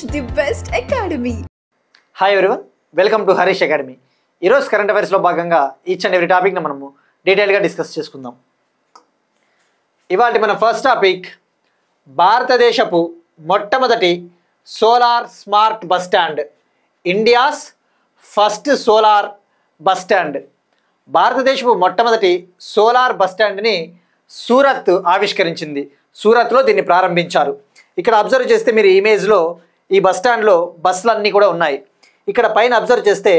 the best academy. Hi everyone, welcome to Harish academy. ఈరోజు current అఫైర్స్లో భాగంగా each and every టాపిక్ని మనము డీటెయిల్గా డిస్కస్ చేసుకుందాం. ఇవాళ మన ఫస్ట్ టాపిక్ భారతదేశపు మొట్టమొదటి solar smart bus stand, India's first solar bus stand. భారతదేశపు మొట్టమొదటి సోలార్ బస్ స్టాండ్ని సూరత్ ఆవిష్కరించింది. సూరత్లో దీన్ని ప్రారంభించారు. ఇక్కడ అబ్జర్వ్ చేస్తే మీరు ఇమేజ్లో ఈ బస్ స్టాండ్లో బస్సులన్నీ కూడా ఉన్నాయి. ఇక్కడ పైన అబ్జర్వ్ చేస్తే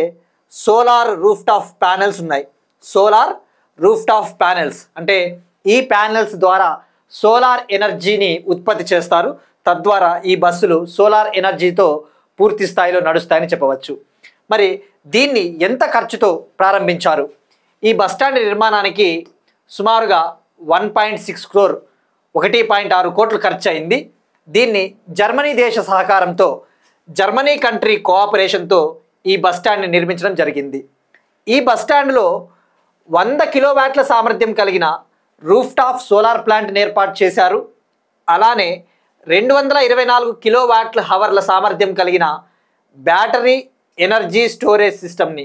సోలార్ రూఫ్ టాప్ ప్యానెల్స్ ఉన్నాయి. సోలార్ రూఫ్ టాప్ ప్యానెల్స్ అంటే ఈ ప్యానెల్స్ ద్వారా సోలార్ ఎనర్జీని ఉత్పత్తి చేస్తారు. తద్వారా ఈ బస్సులు సోలార్ ఎనర్జీతో పూర్తి స్థాయిలో నడుస్తాయని చెప్పవచ్చు. మరి దీన్ని ఎంత ఖర్చుతో ప్రారంభించారు? ఈ బస్ స్టాండ్ నిర్మాణానికి సుమారుగా 1.6 crore 1.6 కోట్లు ఖర్చు అయింది. దీన్ని జర్మనీ దేశ సహకారంతో, జర్మనీ కంట్రీ కోఆపరేషన్తో ఈ బస్ స్టాండ్ని నిర్మించడం జరిగింది. ఈ బస్ స్టాండ్లో 100 కిలోవాట్ల సామర్థ్యం కలిగిన రూఫ్ టాప్ సోలార్ ప్లాంట్ని ఏర్పాటు చేశారు. అలానే 224 కిలోవాట్ల హవర్ల సామర్థ్యం కలిగిన బ్యాటరీ ఎనర్జీ స్టోరేజ్ సిస్టమ్ని,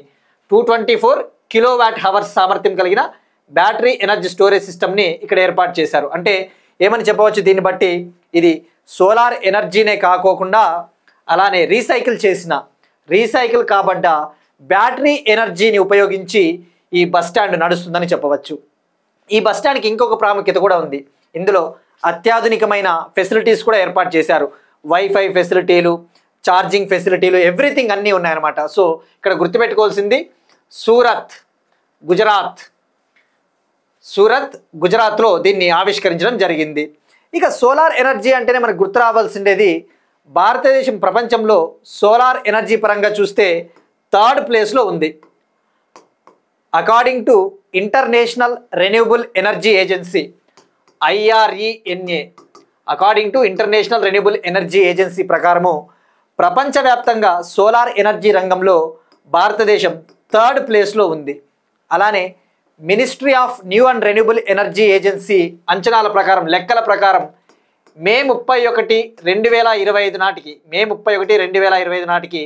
224 కిలోవాట్ హవర్స్ సామర్థ్యం కలిగిన బ్యాటరీ ఎనర్జీ స్టోరేజ్ సిస్టమ్ని ఇక్కడ ఏర్పాటు చేశారు. అంటే ఏమని చెప్పవచ్చు దీన్ని బట్టి, ఇది సోలార్ ఎనర్జీనే కాకోకుండా అలానే రీసైకిల్ కాబడ్డ బ్యాటరీ ఎనర్జీని ఉపయోగించి ఈ బస్ స్టాండ్ నడుస్తుందని చెప్పవచ్చు. ఈ బస్ స్టాండ్కి ఇంకొక ప్రాముఖ్యత కూడా ఉంది. ఇందులో అత్యాధునికమైన ఫెసిలిటీస్ కూడా ఏర్పాటు చేశారు. వైఫై ఫెసిలిటీలు, ఛార్జింగ్ ఫెసిలిటీలు, ఎవ్రీథింగ్ అన్నీ ఉన్నాయన్నమాట. సో ఇక్కడ గుర్తుపెట్టుకోవాల్సింది సూరత్ గుజరాత్లో దీన్ని ఆవిష్కరించడం జరిగింది. ఇక సోలార్ ఎనర్జీ అంటేనే మనకు గుర్తు రావాల్సిండేది, భారతదేశం ప్రపంచంలో సోలార్ ఎనర్జీ పరంగా చూస్తే 3rd ప్లేస్లో ఉంది. According to international renewable energy agency IRENA, according to international renewable energy agency ప్రకారము ప్రపంచవ్యాప్తంగా సోలార్ ఎనర్జీ రంగంలో భారతదేశం 3rd ప్లేస్లో ఉంది. అలానే ministry of new and renewable energy agency అంచనాల ప్రకారం, లెక్కల ప్రకారం మే 31, 2025 నాటికి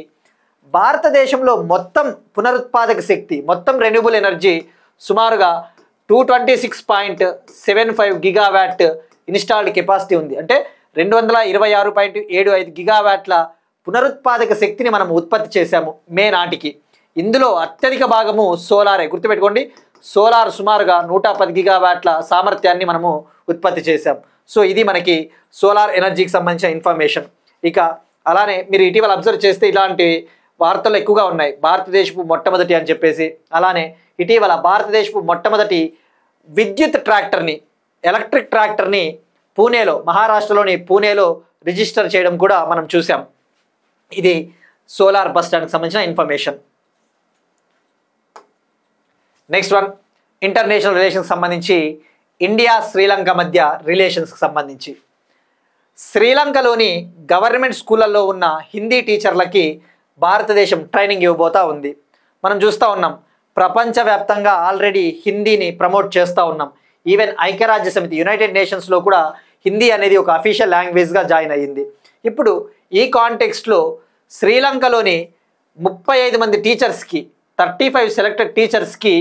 భారతదేశంలో మొత్తం పునరుత్పాదక శక్తి, మొత్తం రెన్యూబుల్ ఎనర్జీ సుమారుగా 226.75 గిగావాట్ ఇన్స్టాల్డ్ కెపాసిటీ ఉంది. అంటే 226.75 గిగావాట్ల పునరుత్పాదక శక్తిని మనం ఉత్పత్తి చేశాము మే నాటికి. ఇందులో అత్యధిక భాగము సోలారే. గుర్తుపెట్టుకోండి, సోలార్ సుమారుగా 110 గిగావాట్ల సామర్థ్యాన్ని మనము ఉత్పత్తి చేశాం. సో ఇది మనకి సోలార్ ఎనర్జీకి సంబంధించిన ఇన్ఫర్మేషన్. ఇక అలానే మీరు ఇటీవల అబ్జర్వ్ చేస్తే ఇలాంటి వార్తలు ఎక్కువగా ఉన్నాయి. భారతదేశపు మొట్టమొదటి అని చెప్పేసి, అలానే ఇటీవల భారతదేశపు మొట్టమొదటి విద్యుత్ ట్రాక్టర్ని, ఎలక్ట్రిక్ ట్రాక్టర్ని పూణేలో, మహారాష్ట్రలోని పూణేలో రిజిస్టర్ చేయడం కూడా మనం చూసాం. ఇది సోలార్ బస్ స్టాండ్కి సంబంధించిన ఇన్ఫర్మేషన్. నెక్స్ట్ వన్, ఇంటర్నేషనల్ రిలేషన్స్కి సంబంధించి ఇండియా శ్రీలంక మధ్య రిలేషన్స్కి సంబంధించి, శ్రీలంకలోని గవర్నమెంట్ స్కూళ్ళల్లో ఉన్న హిందీ టీచర్లకి భారతదేశం ట్రైనింగ్ ఇవ్వబోతూ ఉంది. మనం చూస్తూ ఉన్నాం, ప్రపంచవ్యాప్తంగా ఆల్రెడీ హిందీని ప్రమోట్ చేస్తూ ఉన్నాం. ఈవెన్ ఐక్యరాజ్య సమితి, యునైటెడ్ నేషన్స్లో కూడా హిందీ అనేది ఒక అఫీషియల్ లాంగ్వేజ్గా జాయిన్ అయ్యింది. ఇప్పుడు ఈ కాంటెక్స్ట్లో శ్రీలంకలోని 35 మంది టీచర్స్కి, 35 సెలెక్టెడ్ టీచర్స్కి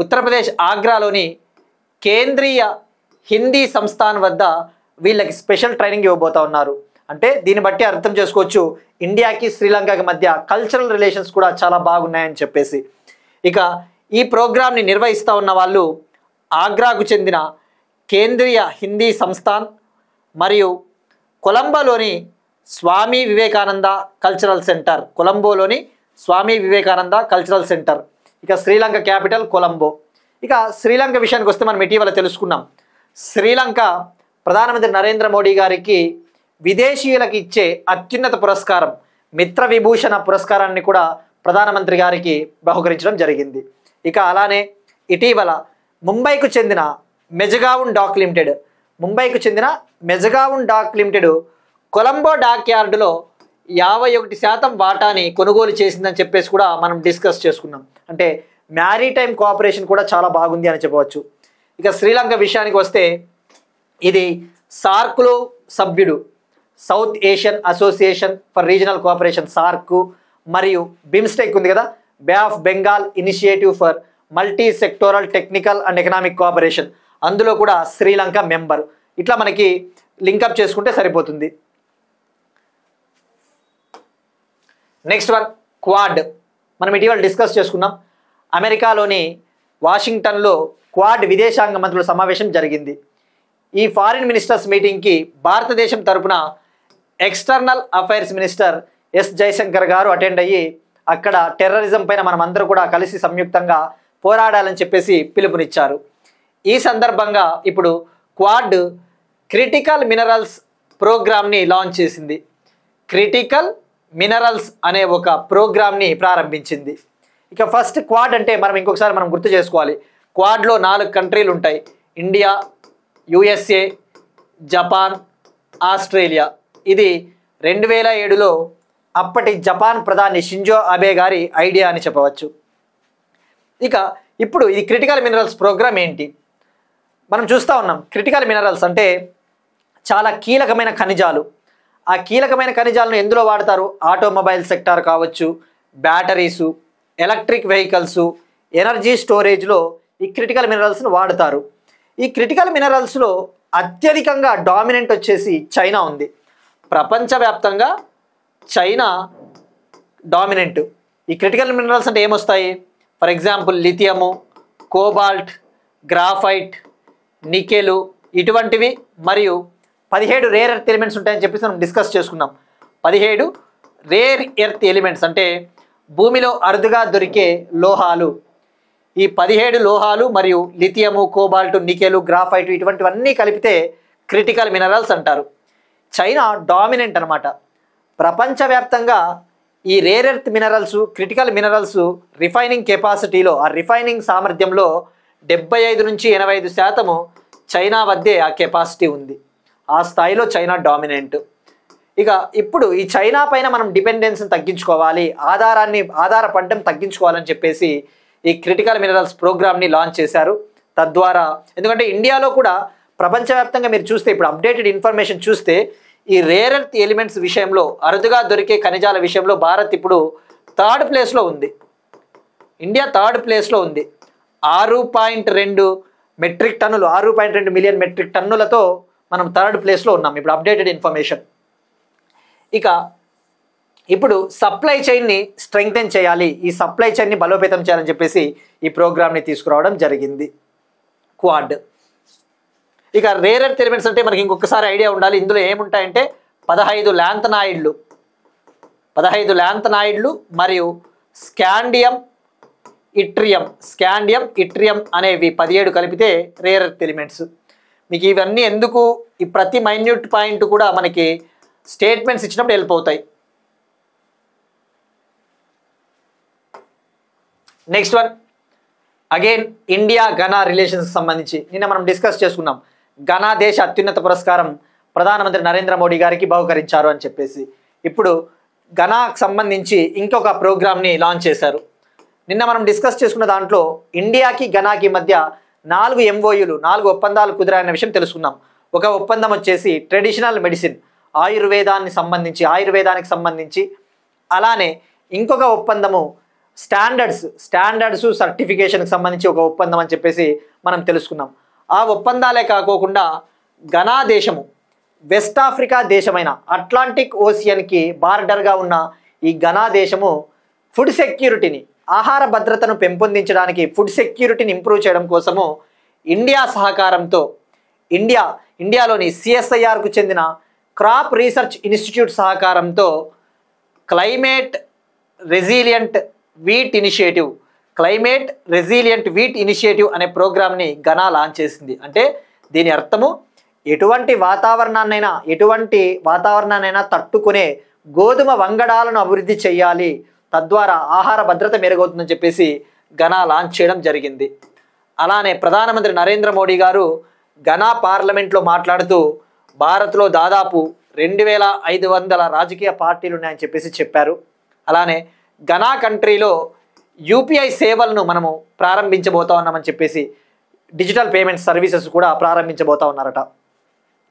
ఉత్తరప్రదేశ్ ఆగ్రాలోని కేంద్రీయ హిందీ సంస్థాన్ వద్ద వీళ్ళకి స్పెషల్ ట్రైనింగ్ ఇవ్వబోతూ ఉన్నారు. అంటే దీన్ని బట్టి అర్థం చేసుకోవచ్చు, ఇండియాకి శ్రీలంకకి మధ్య కల్చరల్ రిలేషన్స్ కూడా చాలా బాగున్నాయని చెప్పేసి. ఇక ఈ ప్రోగ్రామ్ని నిర్వహిస్తూ ఉన్న వాళ్ళు ఆగ్రాకు చెందిన కేంద్రీయ హిందీ సంస్థాన్ మరియు కొలంబోలోని స్వామి వివేకానంద కల్చరల్ సెంటర్, ఇక శ్రీలంక క్యాపిటల్ కొలంబో. ఇక శ్రీలంక విషయానికి వస్తే మనం ఇటీవల తెలుసుకున్నాం, శ్రీలంక ప్రధానమంత్రి నరేంద్ర మోడీ గారికి విదేశీయులకు ఇచ్చే అత్యున్నత పురస్కారం మిత్ర విభూషణ పురస్కారాన్ని కూడా ప్రధానమంత్రి గారికి బహుకరించడం జరిగింది. ఇక అలానే ఇటీవల ముంబైకు చెందిన మెజగావున్ డాక్ లిమిటెడ్ కొలంబో డాక్ యార్డులో 51% వాటాని కొనుగోలు చేసిందని చెప్పేసి కూడా మనం డిస్కస్ చేసుకున్నాం. అంటే మ్యారీటైమ్ కోఆపరేషన్ కూడా చాలా బాగుంది అని చెప్పవచ్చు. ఇక శ్రీలంక విషయానికి వస్తే ఇది సార్క్లో సభ్యుడు. South Asian Association for Regional Cooperation SAARC మరియు బిమ్స్టెక్ ఉంది కదా, Bay of Bengal Initiative for Multi Sectoral Technical and Economic Cooperation, అందులో కూడా శ్రీలంక మెంబర్. ఇట్లా మనకి లింకప్ చేసుకుంటే సరిపోతుంది. Next one Quad. మనం ఇటీవల డిస్కస్ చేసుకున్నాం. అమెరికాలోని వాషింగ్టన్లో క్వాడ్ విదేశాంగ మంత్రుల సమావేశం జరిగింది. ఈ ఫారిన్ మినిస్టర్స్ మీటింగ్కి భారతదేశం తరపున external affairs minister S Jaishankar గారు అటెండ్ అయ్యి అక్కడ టెర్రరిజం పైన మనం అందరూ కూడా కలిసి సంయుక్తంగా పోరాడాలని చెప్పేసి పిలుపునిచ్చారు. ఈ సందర్భంగా ఇప్పుడు క్వాడ్ క్రిటికల్ మినరల్స్ ప్రోగ్రామ్ని లాంచ్ చేసింది. క్రిటికల్ మినరల్స్ అనే ఒక ప్రోగ్రామ్ని ప్రారంభించింది. ఇక ఫస్ట్ క్వాడ్ అంటే ఇంకొకసారి మనం గుర్తు చేసుకోవాలి. క్వాడ్లో 4 కంట్రీలు ఉంటాయి: ఇండియా, యుఎస్ఏ, జపాన్, ఆస్ట్రేలియా. ఇది 2007లో అప్పటి జపాన్ ప్రధాని షింజో అబే గారి ఐడియా అని చెప్పవచ్చు. ఇక ఇప్పుడు ఈ క్రిటికల్ మినరల్స్ ప్రోగ్రామ్ ఏంటి మనం చూస్తూ ఉన్నాం. క్రిటికల్ మినరల్స్ అంటే చాలా కీలకమైన ఖనిజాలు. ఆ కీలకమైన ఖనిజాలను ఎందులో వాడతారు? ఆటోమొబైల్ సెక్టార్ కావచ్చు, బ్యాటరీసు, ఎలక్ట్రిక్ వెహికల్సు, ఎనర్జీ స్టోరేజ్లో ఈ క్రిటికల్ మినరల్స్ను వాడతారు. ఈ క్రిటికల్ మినరల్స్లో అత్యధికంగా డామినెంట్ వచ్చేసి చైనా ఉంది. ప్రపంచవ్యాప్తంగా చైనా డామినెంట్. ఈ క్రిటికల్ మినరల్స్ అంటే ఏమొస్తాయి? For example lithium, cobalt, graphite, nickel ఇటువంటివి, మరియు 17 రేర్ ఎర్త్ ఎలిమెంట్స్ ఉంటాయని చెప్పేసి మనం డిస్కస్ చేసుకున్నాం. 17 రేర్ ఎర్త్ ఎలిమెంట్స్ అంటే భూమిలో అరుదుగా దొరికే లోహాలు. ఈ 17 లోహాలు మరియు లిథియము, కోబాల్ట్, నికెలు, గ్రాఫైట్ ఇటువంటివన్నీ కలిపితే క్రిటికల్ మినరల్స్ అంటారు. చైనా డామినెంట్ అనమాట. ప్రపంచవ్యాప్తంగా ఈ rare earth minerals, critical minerals refining కెపాసిటీలో, ఆ రిఫైనింగ్ సామర్థ్యంలో 75 నుంచి 85% చైనా వద్దే ఆ కెపాసిటీ ఉంది. ఆ స్థాయిలో చైనా డామినెంట్. ఇక ఇప్పుడు ఈ చైనా పైన మనం డిపెండెన్స్ని తగ్గించుకోవాలి, ఆధారపడడం తగ్గించుకోవాలని చెప్పేసి ఈ క్రిటికల్ మినరల్స్ ప్రోగ్రామ్ని లాంచ్ చేశారు. తద్వారా ఎందుకంటే ఇండియాలో కూడా ప్రపంచవ్యాప్తంగా మీరు చూస్తే, ఇప్పుడు అప్డేటెడ్ ఇన్ఫర్మేషన్ చూస్తే, ఈ రేర్ ఎర్త్ ఎలిమెంట్స్ విషయంలో, అరుదుగా దొరికే ఖనిజాల విషయంలో భారత్ ఇప్పుడు 3rd ప్లేస్లో ఉంది. ఇండియా 3rd ప్లేస్లో ఉంది. 6.2 మెట్రిక్ టన్నులు, 6.2 మిలియన్ మెట్రిక్ టన్నులతో మనం 3rd ప్లేస్లో ఉన్నాం. ఇప్పుడు అప్డేటెడ్ ఇన్ఫర్మేషన్. ఇక ఇప్పుడు సప్లై చైన్ని స్ట్రెంగ్థెన్ చేయాలి, ఈ సప్లై చైన్ని బలోపేతం చేయాలని చెప్పేసి ఈ ప్రోగ్రామ్ని తీసుకురావడం జరిగింది క్వాడ్. ఇక రేర్ ఎర్త్ ఎలిమెంట్స్ అంటే మనకి ఇంకొకసారి ఐడియా ఉండాలి. ఇందులో ఏముంటాయంటే 15 ల్యాంథనాయిడ్లు మరియు స్కాండియం, ఇట్రియం అనేవి 17 కలిపితే రేర్ ఎర్త్ ఎలిమెంట్స్. మీకు ఇవన్నీ ఎందుకు, ఈ ప్రతి మైన్యూట్ పాయింట్ కూడా మనకి స్టేట్మెంట్స్ ఇచ్చినప్పుడు హెల్ప్ అవుతాయి. Next one again India Ghana రిలేషన్స్కి సంబంధించి నిన్న మనం డిస్కస్ చేసుకున్నాం. ఘనా దేశ అత్యున్నత పురస్కారం ప్రధానమంత్రి నరేంద్ర మోడీ గారికి బహుకరించారు అని చెప్పేసి. ఇప్పుడు ఘనాకు సంబంధించి ఇంకొక ప్రోగ్రామ్ని లాంచ్ చేశారు. నిన్న మనం డిస్కస్ చేసుకున్న దాంట్లో ఇండియాకి ఘనాకి మధ్య 4 MOUలు, 4 ఒప్పందాలు కుదిరాయన్న విషయం తెలుసుకున్నాం. ఒక ఒప్పందం వచ్చేసి ట్రెడిషనల్ మెడిసిన్, ఆయుర్వేదానికి సంబంధించి, అలానే ఇంకొక ఒప్పందము స్టాండర్డ్స్ సర్టిఫికేషన్కి సంబంధించి ఒక ఒప్పందం అని చెప్పేసి మనం తెలుసుకున్నాం. ఆ ఒప్పందాలే కాకోకుండా ఘనా దేశము వెస్ట్ ఆఫ్రికా దేశమైన అట్లాంటిక్ ఓషియన్కి బార్డర్గా ఉన్న ఈ ఘనా దేశము ఫుడ్ సెక్యూరిటీని, ఆహార భద్రతను పెంపొందించడానికి, ఫుడ్ సెక్యూరిటీని ఇంప్రూవ్ చేయడం కోసము ఇండియా సహకారంతో, ఇండియాలోని CSIRకు చెందిన క్రాప్ రీసెర్చ్ ఇన్స్టిట్యూట్ సహకారంతో క్లైమేట్ రెసిలియంట్ వీట్ ఇనిషియేటివ్ అనే ప్రోగ్రామ్ని ఘనా లాంచ్ చేసింది. అంటే దీని అర్థము ఎటువంటి వాతావరణాన్నైనా తట్టుకునే గోధుమ వంగడాలను అభివృద్ధి చేయాలి, తద్వారా ఆహార భద్రత మెరుగవుతుందని చెప్పేసి ఘనా లాంచ్ చేయడం జరిగింది. అలానే ప్రధానమంత్రి నరేంద్ర మోడీ గారు ఘనా పార్లమెంట్లో మాట్లాడుతూ భారత్లో దాదాపు 2500 రాజకీయ పార్టీలు ఉన్నాయని చెప్పేసి చెప్పారు. అలానే ఘనా కంట్రీలో UPI సేవలను మనము ప్రారంభించబోతా ఉన్నామని చెప్పేసి, డిజిటల్ పేమెంట్ సర్వీసెస్ కూడా ప్రారంభించబోతా ఉన్నారట.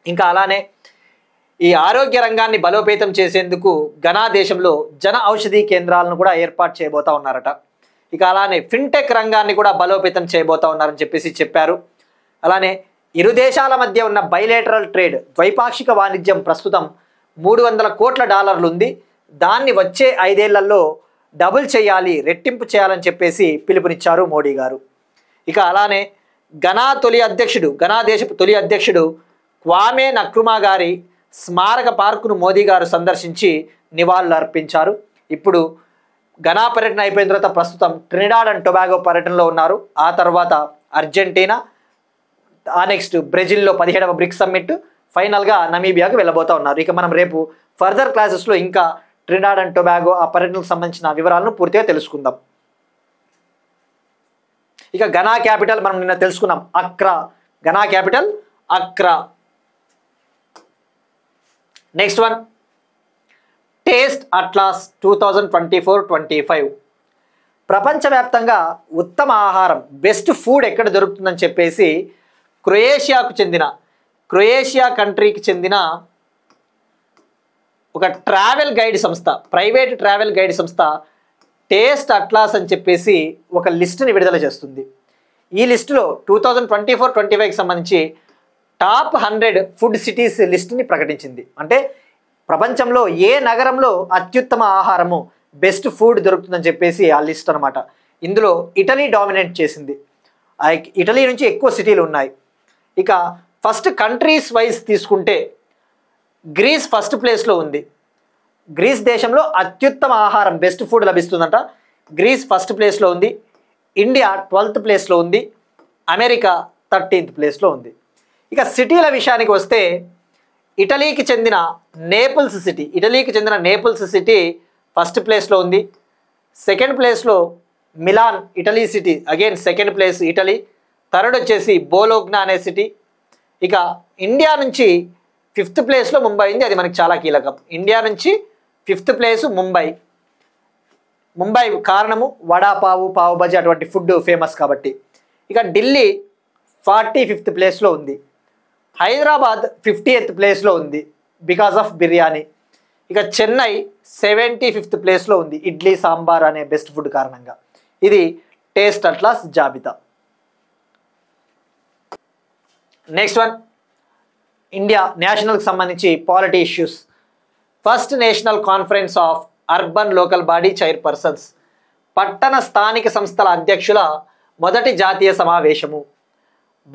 ఇంకా అలానే ఈ ఆరోగ్య రంగాన్ని బలోపేతం చేసేందుకు ఘనా దేశంలో జన ఔషధి కేంద్రాలను కూడా ఏర్పాటు చేయబోతా ఉన్నారట. ఇక అలానే ఫిన్టెక్ రంగాన్ని కూడా బలోపేతం చేయబోతా ఉన్నారని చెప్పేసి చెప్పారు. అలానే ఇరు దేశాల మధ్య ఉన్న బైలేటరల్ ట్రేడ్ ద్వైపాక్షిక వాణిజ్యం ప్రస్తుతం $300 కోట్ల ఉంది. దాన్ని వచ్చే 5 ఏళ్లలో డబుల్ చేయాలి, రెట్టింపు చేయాలని చెప్పేసి పిలుపునిచ్చారు మోడీ గారు. ఇక అలానే ఘనా దేశపు తొలి అధ్యక్షుడు క్వామే నక్రుమా గారి స్మారక పార్కును మోదీ గారు సందర్శించి నివాళులు అర్పించారు. ఇప్పుడు ఘనా పర్యటన అయిపోయిన తర్వాత ప్రస్తుతం ట్రినిడాడ్ అండ్ టొబాగో పర్యటనలో ఉన్నారు. ఆ తర్వాత అర్జెంటీనా, ఆ నెక్స్ట్ బ్రెజిల్లో 17వ బ్రిక్స్ సమ్మిట్, ఫైనల్గా నమీబియాకు వెళ్ళబోతా ఉన్నారు. ఇక మనం రేపు ఫర్దర్ క్లాసెస్లో ఇంకా ట్రినిడాడ్ అండ్ టొబాగో ఆ పర్యటనకు సంబంధించిన వివరాలను పూర్తిగా తెలుసుకుందాం. ఇక ఘనా క్యాపిటల్ మనం నిన్న తెలుసుకున్నాం, అక్రా. Ghana capital అక్రా. Next one, taste atlas 2024-25. ప్రపంచవ్యాప్తంగా ఉత్తమ ఆహారం, బెస్ట్ ఫుడ్ ఎక్కడ దొరుకుతుందని చెప్పేసి క్రొయేషియా కంట్రీకి చెందిన ఒక ట్రావెల్ గైడ్ సంస్థ, ప్రైవేట్ ట్రావెల్ గైడ్ సంస్థ టేస్ట్ అట్లాస్ అని చెప్పేసి ఒక లిస్టుని విడుదల చేస్తుంది. ఈ లిస్టులో 2024-25కి సంబంధించి టాప్ 100 ఫుడ్ సిటీస్ లిస్టుని ప్రకటించింది. అంటే ప్రపంచంలో ఏ నగరంలో అత్యుత్తమ ఆహారము, బెస్ట్ ఫుడ్ దొరుకుతుందని చెప్పేసి ఆ లిస్ట్ అనమాట. ఇందులో ఇటలీ డామినేట్ చేసింది. ఇటలీ నుంచి ఎక్కువ సిటీలు ఉన్నాయి. ఇక ఫస్ట్ కంట్రీస్ వైజ్ తీసుకుంటే గ్రీస్ ఫస్ట్ ప్లేస్లో ఉంది. గ్రీస్ దేశంలో అత్యుత్తమ ఆహారం, బెస్ట్ ఫుడ్ లభిస్తుందంట. గ్రీస్ ఫస్ట్ ప్లేస్లో ఉంది. ఇండియా 12th ప్లేస్లో ఉంది. అమెరికా 13th ప్లేస్లో ఉంది. ఇక సిటీల విషయానికి వస్తే ఇటలీకి చెందిన నేపుల్స్ సిటీ ఫస్ట్ ప్లేస్లో ఉంది. సెకండ్ ప్లేస్లో Milan Italy city, again second place Italy. Third వచ్చేసి బోలోగ్నా అనే సిటీ. ఇక ఇండియా నుంచి 5th ప్లేస్లో ముంబై ఉంది. అది మనకి చాలా కీలకం. ఇండియా నుంచి 5th ప్లేస్ ముంబై కారణము వడాపావు, పావు బజీ అటువంటి ఫుడ్ ఫేమస్ కాబట్టి. ఇక ఢిల్లీ 45th ప్లేస్లో ఉంది. హైదరాబాద్ 50th ప్లేస్లో ఉంది బికాస్ ఆఫ్ బిర్యానీ. ఇక చెన్నై 75th ప్లేస్లో ఉంది ఇడ్లీ సాంబార్ అనే బెస్ట్ ఫుడ్ కారణంగా. ఇది టేస్ట్ అట్లాస్ జాబితా. నెక్స్ట్ వన్, ఇండియా నేషనల్కి సంబంధించి polity issues. First national conference of urban local body chairpersons, పట్టణ స్థానిక సంస్థల అధ్యక్షుల మొదటి జాతీయ సమావేశము.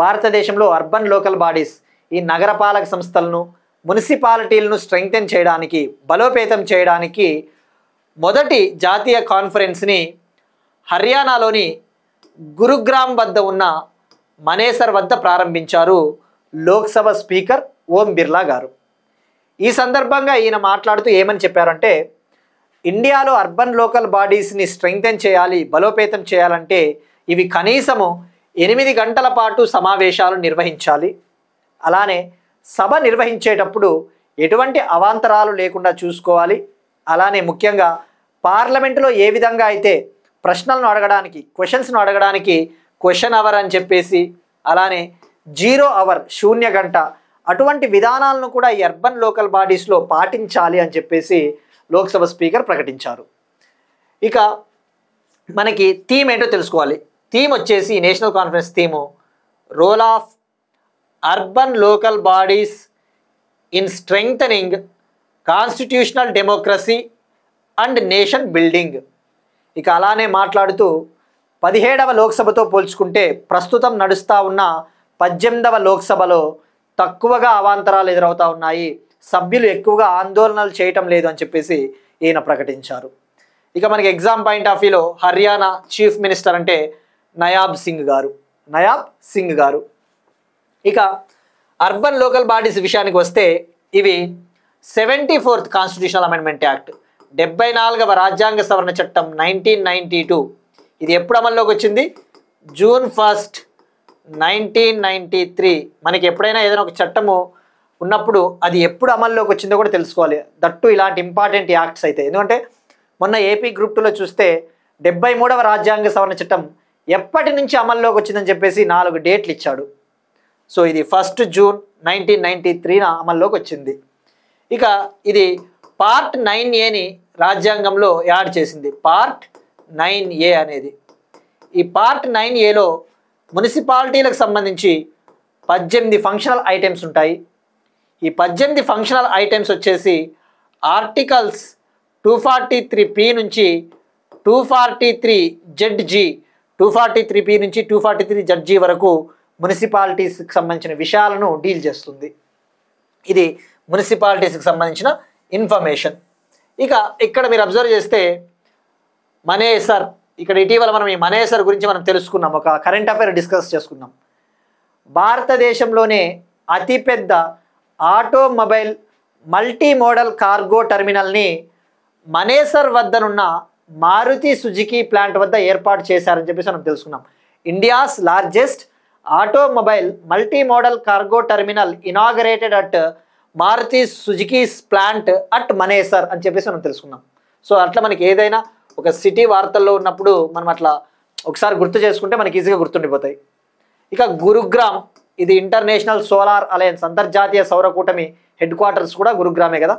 భారతదేశంలో అర్బన్ లోకల్ బాడీస్, ఈ నగరపాలక సంస్థలను, మున్సిపాలిటీలను స్ట్రెంగ్తెన్ చేయడానికి, బలోపేతం చేయడానికి మొదటి జాతీయ కాన్ఫరెన్స్ని హర్యానాలోని గురుగ్రామ్ వద్ద ఉన్న మనేసర్ వద్ద ప్రారంభించారు లోక్సభ స్పీకర్ ఓం బిర్లా గారు. ఈ సందర్భంగా ఈయన మాట్లాడుతూ ఏమని చెప్పారంటే, ఇండియాలో అర్బన్ లోకల్ బాడీస్ని స్ట్రెంగ్తెన్ చేయాలి, బలోపేతం చేయాలంటే ఇవి కనీసము 8 గంటల పాటు సమావేశాలు నిర్వహించాలి. అలానే సభ నిర్వహించేటప్పుడు ఎటువంటి అవాంతరాలు లేకుండా చూసుకోవాలి. అలానే ముఖ్యంగా పార్లమెంటులో ఏ విధంగా అయితే ప్రశ్నలను అడగడానికి, క్వశ్చన్స్ను అడగడానికి క్వశ్చన్ అవర్ అని చెప్పేసి, అలానే 0 అవర్, శూన్య గంట, అటువంటి విధానాలను కూడా ఈ అర్బన్ లోకల్ బాడీస్లో పాటించాలి అని చెప్పేసి లోక్సభ స్పీకర్ ప్రకటించారు. ఇక మనకి థీమ్ ఏంటో తెలుసుకోవాలి. థీమ్ వచ్చేసి national conference theme role of urban local bodies in strengthening constitutional democracy and nation building. ఇక అలానే మాట్లాడుతూ 17వ లోక్సభతో పోల్చుకుంటే ప్రస్తుతం నడుస్తూ ఉన్న 18వ లోక్సభలో తక్కువగా అవాంతరాలు ఎదురవుతూ ఉన్నాయి, సభ్యులు ఎక్కువగా ఆందోళనలు చేయటం లేదు అని చెప్పేసి ఈయన ప్రకటించారు. ఇక మనకి ఎగ్జామ్ పాయింట్ ఆఫ్ వ్యూలో హర్యానా చీఫ్ మినిస్టర్ అంటే నయాబ్ సింగ్ గారు. ఇక అర్బన్ లోకల్ బాడీస్ విషయానికి వస్తే ఇవి 74th కాన్స్టిట్యూషనల్ అమెండ్మెంట్ యాక్ట్, 74వ రాజ్యాంగ సవరణ చట్టం 1992. ఇది ఎప్పుడు అమల్లోకి వచ్చింది? June 1, 1993. మనకి ఎప్పుడైనా ఏదైనా ఒక చట్టము ఉన్నప్పుడు అది ఎప్పుడు అమల్లోకి వచ్చిందో కూడా తెలుసుకోవాలి. దట్టు ఇలాంటి ఇంపార్టెంట్ యాక్ట్స్ అయితే. ఎందుకంటే మొన్న ఏపీ గ్రూప్ 2లో చూస్తే 73వ రాజ్యాంగ సవరణ చట్టం ఎప్పటి నుంచి అమల్లోకి వచ్చిందని చెప్పేసి 4 డేట్లు ఇచ్చాడు. సో ఇది 1 June 1993 అమల్లోకి వచ్చింది. ఇక ఇది పార్ట్ 9A రాజ్యాంగంలో యాడ్ చేసింది. పార్ట్ 9A అనేది. ఈ పార్ట్ 9Aలో మున్సిపాలిటీలకు సంబంధించి 18 ఫంక్షనల్ ఐటమ్స్ ఉంటాయి. ఈ 18 ఫంక్షనల్ ఐటమ్స్ వచ్చేసి ఆర్టికల్స్ 243P నుంచి 243ZG 243P నుంచి 243ZG వరకు మున్సిపాలిటీస్కి సంబంధించిన విషయాలను డీల్ చేస్తుంది. ఇది మున్సిపాలిటీస్కి సంబంధించిన ఇన్ఫర్మేషన్. ఇక ఇక్కడ మీరు అబ్జర్వ్ చేస్తే మనేసర్, ఇక్కడ ఇటీవల మనం ఈ మనేసర్ గురించి మనం తెలుసుకున్నాం, ఒక కరెంట్ అఫైర్ డిస్కస్ చేసుకున్నాం. భారతదేశంలోనే అతిపెద్ద ఆటోమొబైల్ మల్టీ మోడల్ కార్గో టెర్మినల్ని మనేసర్ వద్దనున్న మారుతి సుజుకి ప్లాంట్ వద్ద ఏర్పాటు చేశారని చెప్పేసి మనం తెలుసుకున్నాం. India's largest automobile multi modal cargo terminal inaugurated at Maruti Suzuki's plant at Manesar అని చెప్పేసి మనం తెలుసుకున్నాం. సో అట్లా మనకి ఏదైనా ఒక సిటీ వార్తల్లో ఉన్నప్పుడు మనం అట్లా ఒకసారి గుర్తు చేసుకుంటే మనకి ఈజీగా గుర్తుండిపోతాయి. ఇక గురుగ్రామ్, ఇది ఇంటర్నేషనల్ సోలార్ అలయన్స్ అంతర్జాతీయ సౌర కూటమి హెడ్ క్వార్టర్స్ కూడా గురుగ్రామే కదా.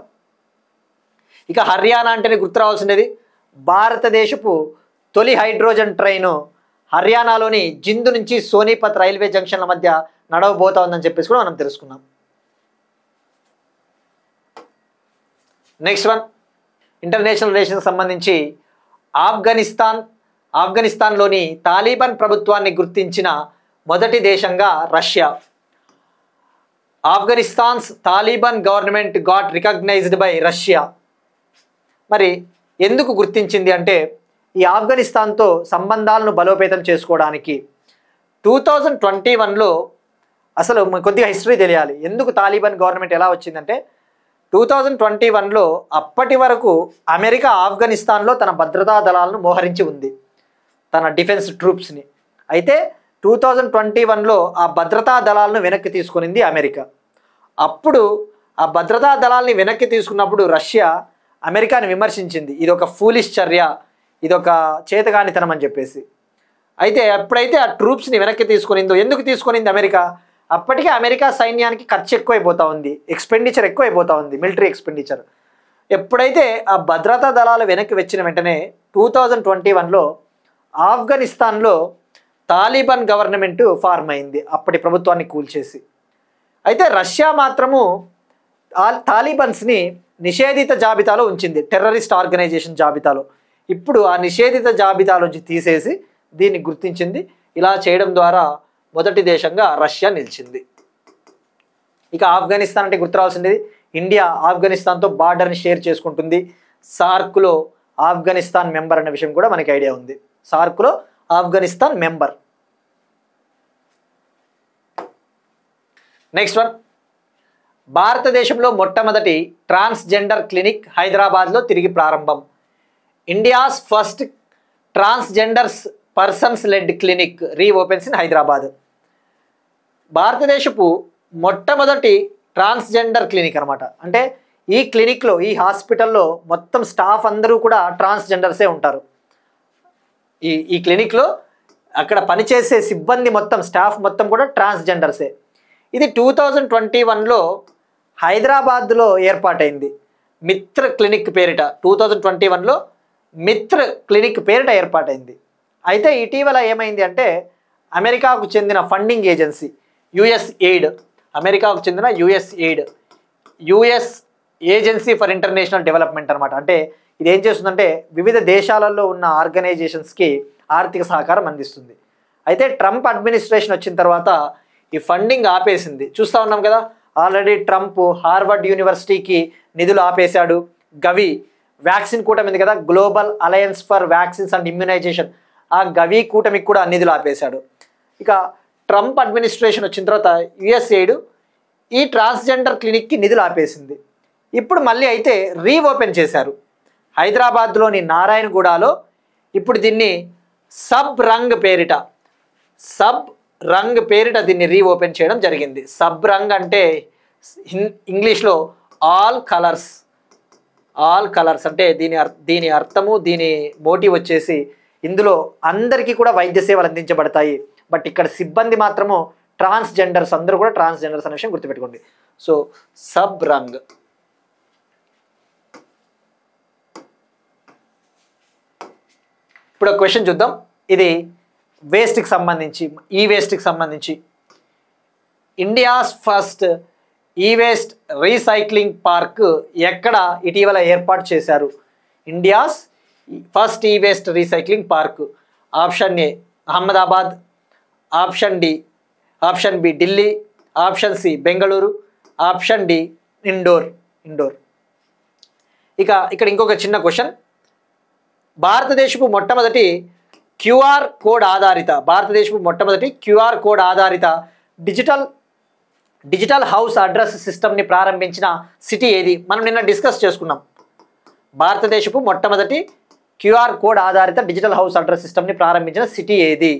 ఇక హర్యానా అంటేనే గుర్తు రావాల్సినది, భారతదేశపు తొలి హైడ్రోజన్ ట్రైను హర్యానాలోని జింద్ నుంచి సోనీపత్ రైల్వే జంక్షన్ల మధ్య నడవబోతా ఉందని చెప్పేసి కూడా మనం తెలుసుకున్నాం. నెక్స్ట్ వన్, ఇంటర్నేషనల్ రిలేషన్కి సంబంధించి ఆఫ్ఘనిస్తాన్లోని తాలిబాన్ ప్రభుత్వాన్ని గుర్తించిన మొదటి దేశంగా Russia. Afghanistan's Taliban government got recognised by Russia. మరి ఎందుకు గుర్తించింది అంటే ఈ ఆఫ్ఘనిస్తాన్తో సంబంధాలను బలోపేతం చేసుకోవడానికి 2021లో అసలు కొద్దిగా హిస్టరీ తెలియాలి. ఎందుకు తాలిబాన్ గవర్నమెంట్ ఎలా వచ్చిందంటే 2021లో అప్పటి వరకు అమెరికా ఆఫ్ఘనిస్తాన్లో తన భద్రతా దళాలను మోహరించి ఉంది, తన డిఫెన్స్ ట్రూప్స్ని. అయితే 2021లో ఆ భద్రతా దళాలను వెనక్కి తీసుకునింది అమెరికా. అప్పుడు ఆ భద్రతా దళాలని వెనక్కి తీసుకున్నప్పుడు రష్యా అమెరికాని విమర్శించింది, ఇదొక ఫూలిష్ చర్య, ఇదొక చేతగానితనం అని చెప్పేసి. అయితే ఎప్పుడైతే ఆ ట్రూప్స్ని వెనక్కి తీసుకునిందో, ఎందుకు తీసుకునింది అమెరికా? అప్పటికే అమెరికా సైన్యానికి ఖర్చు ఎక్కువైపోతూ ఉంది, ఎక్స్పెండిచర్ ఎక్కువైపోతూ ఉంది, మిలిటరీ ఎక్స్పెండిచర్. ఎప్పుడైతే ఆ భద్రతా దళాలు వెనక్కి వచ్చిన వెంటనే 2021లో ఆఫ్ఘనిస్తాన్లో తాలిబాన్ గవర్నమెంట్ ఫార్మ్ అయింది, అప్పటి ప్రభుత్వాన్ని కూల్చేసి. అయితే రష్యా మాత్రము తాలిబాన్స్ని నిషేధిత జాబితాలో ఉంచింది, టెర్రరిస్ట్ ఆర్గనైజేషన్ జాబితాలో. ఇప్పుడు ఆ నిషేధిత జాబితాలోంచి తీసేసి దీన్ని గుర్తించింది. ఇలా చేయడం ద్వారా మొదటి దేశంగా రష్యా నిలిచింది. ఇక ఆఫ్ఘనిస్తాన్ అంటే గుర్తురావాల్సింది, ఇండియా ఆఫ్ఘనిస్తాన్తో బార్డర్ని షేర్ చేసుకుంటుంది. సార్క్లో ఆఫ్ఘనిస్తాన్ మెంబర్ అనే విషయం కూడా మనకి ఐడియా ఉంది. సార్క్లో ఆఫ్ఘనిస్తాన్ మెంబర్. నెక్స్ట్ వన్, భారతదేశంలో మొట్టమొదటి ట్రాన్స్జెండర్ క్లినిక్ హైదరాబాద్లో తిరిగి ప్రారంభం. India's first transgenders persons led clinic reopens in Hyderabad. భారతదేశపు మొట్టమొదటి ట్రాన్స్జెండర్ క్లినిక్ అనమాట. అంటే ఈ క్లినిక్లో, ఈ హాస్పిటల్లో మొత్తం స్టాఫ్ అందరూ కూడా ట్రాన్స్జెండర్సే ఉంటారు. ఈ క్లినిక్లో అక్కడ పనిచేసే సిబ్బంది మొత్తం, స్టాఫ్ మొత్తం కూడా ట్రాన్స్జెండర్సే. ఇది 2021లో హైదరాబాద్లో ఏర్పాటైంది. మిత్ర క్లినిక్ పేరిట 2021లో మిత్ర క్లినిక్ పేరిట ఏర్పాటైంది. అయితే ఇటీవల ఏమైంది అంటే అమెరికాకు చెందిన ఫండింగ్ ఏజెన్సీ యుఎస్ఎయిడ్, అమెరికాకు చెందిన US agency for international development అనమాట. అంటే ఇది ఏం చేస్తుందంటే వివిధ దేశాలలో ఉన్న ఆర్గనైజేషన్స్కి ఆర్థిక సహకారం అందిస్తుంది. అయితే ట్రంప్ అడ్మినిస్ట్రేషన్ వచ్చిన తర్వాత ఈ ఫండింగ్ ఆపేసింది. చూస్తూ ఉన్నాం కదా, ఆల్రెడీ ట్రంప్ హార్వర్డ్ యూనివర్సిటీకి నిధులు ఆపేశాడు. గవి వ్యాక్సిన్ కూటమి ఉంది కదా, global alliance for vaccines and immunisation, ఆ గవి కూటమికి కూడా నిధులు ఆపేశాడు. ఇక ట్రంప్ అడ్మినిస్ట్రేషన్ వచ్చిన తర్వాత యుఎస్ఎయిడ్ ఈ ట్రాన్స్జెండర్ క్లినిక్కి నిధులు ఆపేసింది. ఇప్పుడు మళ్ళీ అయితే రీఓపెన్ చేశారు హైదరాబాద్లోని నారాయణగూడలో. ఇప్పుడు దీన్ని సబ్ రంగ్ పేరిట దీన్ని రీఓపెన్ చేయడం జరిగింది. సబ్ రంగ్ అంటే ఇంగ్లీష్లో ఆల్ కలర్స్ అంటే దీని అర్థము, దీని మోటివ్ వచ్చేసి ఇందులో అందరికీ కూడా వైద్య సేవలు అందించబడతాయి. బట్ ఇక్కడ సిబ్బంది మాత్రము ట్రాన్స్జెండర్స్, అందరూ కూడా ట్రాన్స్జెండర్స్ అనే విషయం గుర్తుపెట్టుకోండి. సో సబ్ రంగ్. ఇప్పుడు ఒక క్వశ్చన్ చూద్దాం. ఇది వేస్ట్కి సంబంధించి, ఈ వేస్ట్కి సంబంధించి. India's first e waste recycling park ఎక్కడ ఇటీవల ఏర్పాటు చేశారు? India's first e waste recycling park. Option A Ahmedabad, option B Delhi, option C Bengaluru, option D Indore. ఇక్కడ ఇంకొక చిన్న క్వశ్చన్. భారతదేశపు మొట్టమొదటి క్యూఆర్ కోడ్ ఆధారిత డిజిటల్ హౌస్ అడ్రస్ సిస్టమ్ని ప్రారంభించిన సిటీ ఏది? మనం నిన్న డిస్కస్ చేసుకున్నాం. భారతదేశపు మొట్టమొదటి క్యూఆర్ కోడ్ ఆధారిత డిజిటల్ హౌస్ అడ్రస్ సిస్టమ్ని ప్రారంభించిన సిటీ ఏది?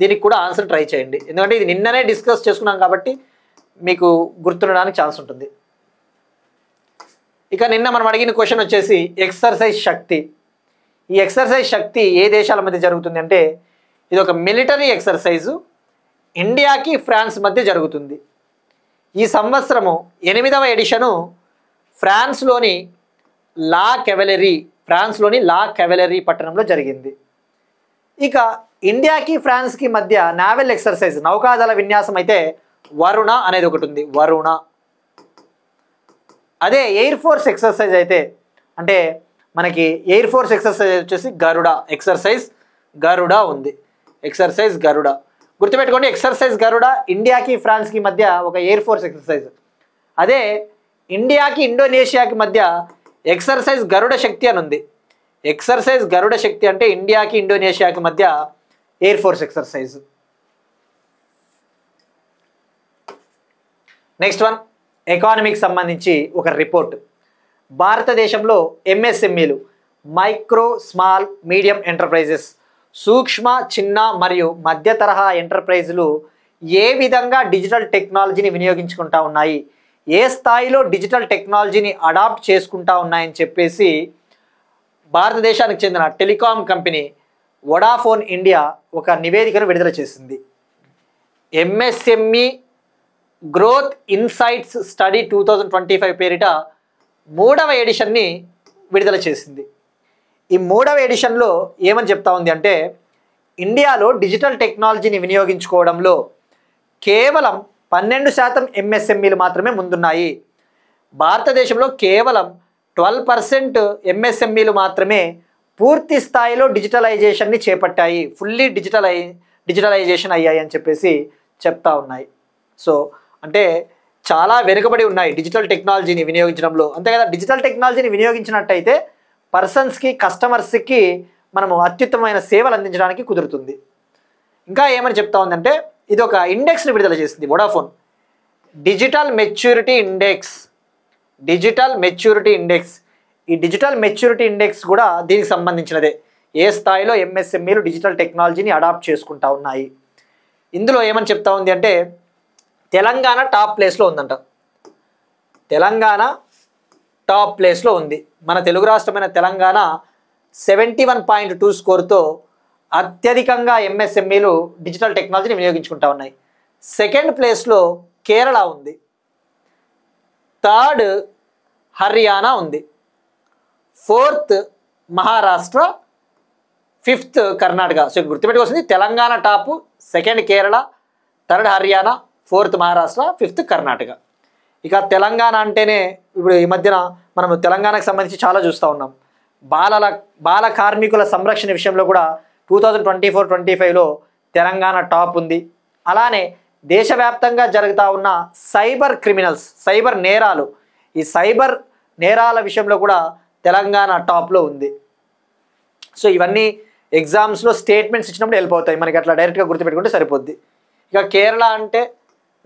దీనికి కూడా ఆన్సర్ ట్రై చేయండి, ఎందుకంటే ఇది నిన్ననే డిస్కస్ చేసుకున్నాం కాబట్టి మీకు గుర్తుండడానికి ఛాన్స్ ఉంటుంది. ఇక నిన్న మనం అడిగిన క్వశ్చన్ వచ్చేసి ఎక్సర్సైజ్ శక్తి. ఈ ఎక్సర్సైజ్ శక్తి ఏ దేశాల మధ్య జరుగుతుంది అంటే, ఇది ఒక మిలిటరీ ఎక్సర్సైజు, ఇండియాకి ఫ్రాన్స్ మధ్య జరుగుతుంది. ఈ సంవత్సరము 8వ ఎడిషను ఫ్రాన్స్లోని లా కెవెలరీ పట్టణంలో జరిగింది. ఇక ఇండియాకి ఫ్రాన్స్కి మధ్య నావెల్ ఎక్సర్సైజ్, నౌకాదళ విన్యాసం అయితే వరుణ అనేది ఒకటి ఉంది, వరుణ. అదే ఎయిర్ ఫోర్స్ ఎక్సర్సైజ్ అయితే, అంటే మనకి ఎయిర్ ఫోర్స్ ఎక్సర్సైజ్ వచ్చేసి గరుడ ఉంది. ఎక్సర్సైజ్ గరుడ గుర్తుపెట్టుకోండి. ఎక్సర్సైజ్ గరుడ ఇండియాకి ఫ్రాన్స్కి మధ్య ఒక ఎయిర్ ఫోర్స్ ఎక్సర్సైజ్. అదే ఇండియాకి ఇండోనేషియాకి మధ్య ఎక్సర్సైజ్ గరుడ శక్తి అని ఉంది. ఎక్సర్సైజ్ గరుడ శక్తి అంటే ఇండియాకి ఇండోనేషియాకి మధ్య air force exercise. Next one, ఎకానమీకి సంబంధించి ఒక రిపోర్ట్. భారతదేశంలో ఎంఎస్ఎంఈలు, మైక్రో స్మాల్ మీడియం ఎంటర్ప్రైజెస్, సూక్ష్మ చిన్న మరియు మధ్య తరహా ఎంటర్ప్రైజులు ఏ విధంగా డిజిటల్ టెక్నాలజీని వినియోగించుకుంటా ఉన్నాయి, ఏ స్థాయిలో డిజిటల్ టెక్నాలజీని అడాప్ట్ చేసుకుంటా ఉన్నాయని చెప్పేసి భారతదేశానికి చెందిన టెలికాం కంపెనీ వొడాఫోన్ ఇండియా ఒక నివేదికను విడుదల చేసింది. ఎంఎస్ఎంఈ గ్రోత్ ఇన్సైట్స్ స్టడీ 2025 పేరిట 3వ ఎడిషన్ని విడుదల చేసింది. ఈ 3వ ఎడిషన్లో ఏమని చెప్తా ఉంది అంటే, ఇండియాలో డిజిటల్ టెక్నాలజీని వినియోగించుకోవడంలో కేవలం 12% ఎంఎస్ఎంఈలు మాత్రమే ముందున్నాయి. భారతదేశంలో కేవలం 12% ఎంఎస్ఎంఈలు మాత్రమే పూర్తి స్థాయిలో డిజిటలైజేషన్ని చేపట్టాయి, ఫుల్లీ డిజిటలైజేషన్ అయ్యాయి అని చెప్పేసి చెప్తా ఉన్నాయి. సో అంటే చాలా వెనుకబడి ఉన్నాయి డిజిటల్ టెక్నాలజీని వినియోగించడంలో. అంతే కదా, డిజిటల్ టెక్నాలజీని వినియోగించినట్టయితే పర్సన్స్కి, కస్టమర్స్కి మనము అత్యుత్తమమైన సేవలు అందించడానికి కుదురుతుంది. ఇంకా ఏమని చెప్తా ఉందంటే, ఇది ఒక ఇండెక్స్ని విడుదల చేసింది వొడాఫోన్, డిజిటల్ మెచ్యూరిటీ ఇండెక్స్. ఈ డిజిటల్ మెచ్యూరిటీ ఇండెక్స్ కూడా దీనికి సంబంధించినదే. ఏ స్థాయిలో ఎంఎస్ఎంఈలు డిజిటల్ టెక్నాలజీని అడాప్ట్ చేసుకుంటా ఉన్నాయి. ఇందులో ఏమని చెప్తా ఉంది అంటే, తెలంగాణ టాప్ ప్లేస్లో ఉందంట. తెలంగాణ టాప్ ప్లేస్లో ఉంది. మన తెలుగు రాష్ట్రమైన తెలంగాణ 71.2 స్కోర్తో అత్యధికంగా ఎంఎస్ఎంఈలు డిజిటల్ టెక్నాలజీని వినియోగించుకుంటా ఉన్నాయి. సెకండ్ ప్లేస్లో కేరళ ఉంది, థర్డ్ హర్యానా ఉంది, fourth Maharashtra, fifth Karnataka. So గుర్తుపెట్టుకోవాల్సింది Telangana top, second Kerala, third Haryana, fourth Maharashtra, fifth Karnataka. ఇక తెలంగాణ అంటేనే ఇప్పుడు ఈ మధ్యన మనం తెలంగాణకు సంబంధించి చాలా చూస్తూ ఉన్నాం. బాల కార్మికుల సంరక్షణ విషయంలో కూడా 2024-25లో తెలంగాణ టాప్ ఉంది. అలానే దేశవ్యాప్తంగా జరుగుతూ ఉన్న సైబర్ నేరాలు, ఈ సైబర్ నేరాల విషయంలో కూడా తెలంగాణ టాప్లో ఉంది. సో ఇవన్నీ ఎగ్జామ్స్లో స్టేట్మెంట్స్ ఇచ్చినప్పుడు వెళ్ళిపోతాయి, మనకి అట్లా డైరెక్ట్గా గుర్తుపెట్టుకుంటే సరిపోద్ది. ఇక కేరళ అంటే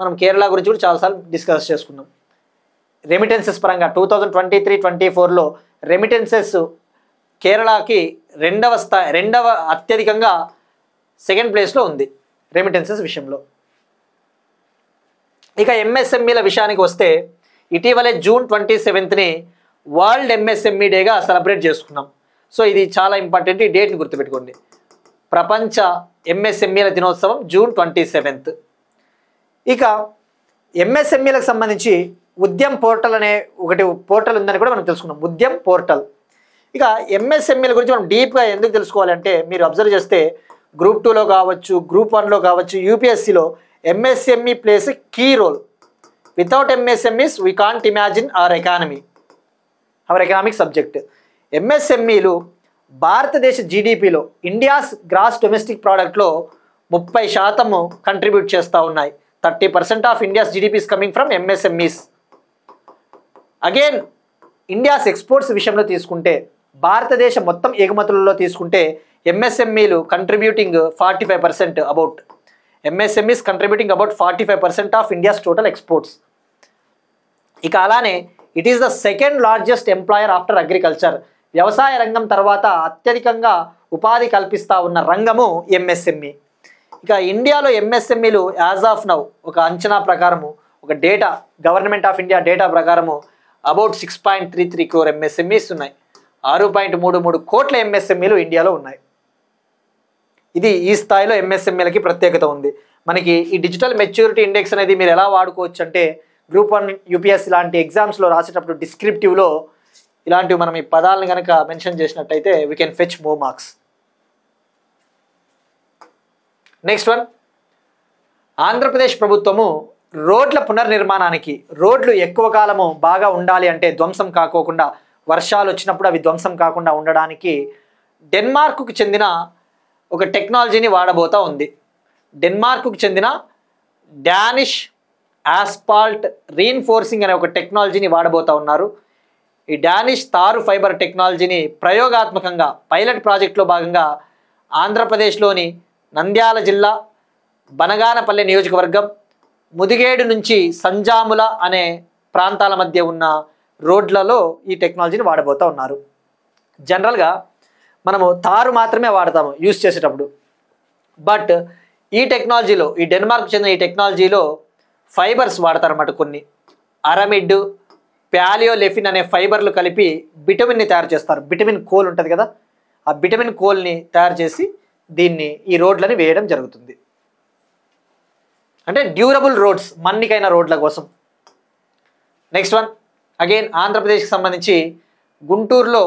మనం కేరళ గురించి కూడా చాలాసార్లు డిస్కస్ చేసుకున్నాం. రెమిటెన్సెస్ పరంగా 2023-24లో రెమిటెన్సెస్ కేరళకి రెండవ అత్యధికంగా సెకండ్ ప్లేస్లో ఉంది రెమిటెన్సెస్ విషయంలో. ఇక ఎంఎస్ఎంఈల విషయానికి వస్తే, ఇటీవలే June 27ని వరల్డ్ ఎంఎస్ఎంఈ డేగా సెలబ్రేట్ చేసుకున్నాం. సో ఇది చాలా ఇంపార్టెంట్, ఈ డేట్ని గుర్తుపెట్టుకోండి. ప్రపంచ ఎంఎస్ఎంఈల దినోత్సవం June 27. ఇక ఎంఎస్ఎంఈలకు సంబంధించి ఉద్యమ్ పోర్టల్ అనే ఒకటి పోర్టల్ ఉందని కూడా మనం తెలుసుకున్నాం. ఉద్యమ్ పోర్టల్ ఇక ఎంఎస్ఎంఈల గురించి మనం డీప్గా ఎందుకు తెలుసుకోవాలంటే మీరు అబ్జర్వ్ చేస్తే గ్రూప్ 2లో కావచ్చు, గ్రూప్ 1లో కావచ్చు, యూపీఎస్సీలో MSME plays a key role. Without MSMEs we can't imagine our economic subject. ఎంఎస్ఎంఈలు భారతదేశ జీడిపిలో, ఇండియాస్ గ్రాస్ డొమెస్టిక్ ప్రోడక్ట్లో 30% కంట్రిబ్యూట్ చేస్తూ ఉన్నాయి. 30% of India's GDP is coming from MSMEs. Again India's exports విషయంలో తీసుకుంటే, భారతదేశం మొత్తం ఎగుమతులలో తీసుకుంటే ఎంఎస్ఎంఈలు contributing 45% about. MSMEs contributing about 45% of India's total exports. ఇక అలానే it is the second largest employer after agriculture. వ్యవసాయ రంగం తర్వాత అత్యధికంగా ఉపాధి కల్పిస్తూ ఉన్న రంగము ఎంఎస్ఎంఈ. ఇక ఇండియాలో ఎంఎస్ఎంఈలు యాజ్ ఆఫ్ నౌ ఒక అంచనా ప్రకారము, ఒక data, government of India data ప్రకారము అబౌట్ 6.33 crore ఎంఎస్ఎంఈస్ ఉన్నాయి. 6.33 కోట్ల ఎంఎస్ఎంఈలు ఇండియాలో ఉన్నాయి. ఇది ఈ స్థాయిలో ఎంఎస్ఎంఈలకి ప్రత్యేకత ఉంది. మనకి ఈ డిజిటల్ మెచ్యూరిటీ ఇండెక్స్ అనేది మీరు ఎలా వాడుకోవచ్చు అంటే, గ్రూప్ 1 యూపీఎస్సీ లాంటి ఎగ్జామ్స్లో రాసేటప్పుడు డిస్క్రిప్టివ్లో ఇలాంటివి మనం ఈ పదాలను కనుక మెన్షన్ చేసినట్టయితే we can fetch more marks. Next one, Andhra Pradesh ప్రభుత్వము రోడ్ల పునర్నిర్మాణానికి, రోడ్లు ఎక్కువ కాలము బాగా ఉండాలి అంటే ధ్వంసం కాకోకుండా, వర్షాలు వచ్చినప్పుడు అవి ధ్వంసం కాకుండా ఉండడానికి డెన్మార్క్కు చెందిన ఒక టెక్నాలజీని వాడబోతా ఉంది. డెన్మార్క్కు చెందిన డానిష్ ఆస్పాల్ట్ రీఇన్ఫోర్సింగ్ అనే ఒక టెక్నాలజీని వాడబోతా ఉన్నారు. ఈ డానిష్ తారు ఫైబర్ టెక్నాలజీని ప్రయోగాత్మకంగా పైలట్ ప్రాజెక్టులో భాగంగా ఆంధ్రప్రదేశ్లోని నంద్యాల జిల్లా బనగానపల్లె నియోజకవర్గం ముదిగేడు నుంచి సంజాముల అనే ప్రాంతాల మధ్య ఉన్న రోడ్లలో ఈ టెక్నాలజీని వాడబోతూ ఉన్నారు. జనరల్గా మనము తారు మాత్రమే వాడతాము యూజ్ చేసేటప్పుడు. బట్ ఈ టెక్నాలజీలో, ఈ డెన్మార్క్ చెందిన ఈ టెక్నాలజీలో ఫైబర్స్ వాడతారన్నమాట. కొన్ని అరమిడ్, ప్యాలియోలెఫిన్ అనే ఫైబర్లు కలిపి బిటమిన్ని తయారు చేస్తారు. బిటమిన్ కోల్ ఉంటుంది కదా, ఆ బిటమిన్ కోల్ని తయారు చేసి దీన్ని ఈ రోడ్లని వేయడం జరుగుతుంది. అంటే డ్యూరబుల్ రోడ్స్, మన్నికైన రోడ్ల కోసం. నెక్స్ట్ వన్, అగైన్ ఆంధ్రప్రదేశ్కి సంబంధించి గుంటూరులో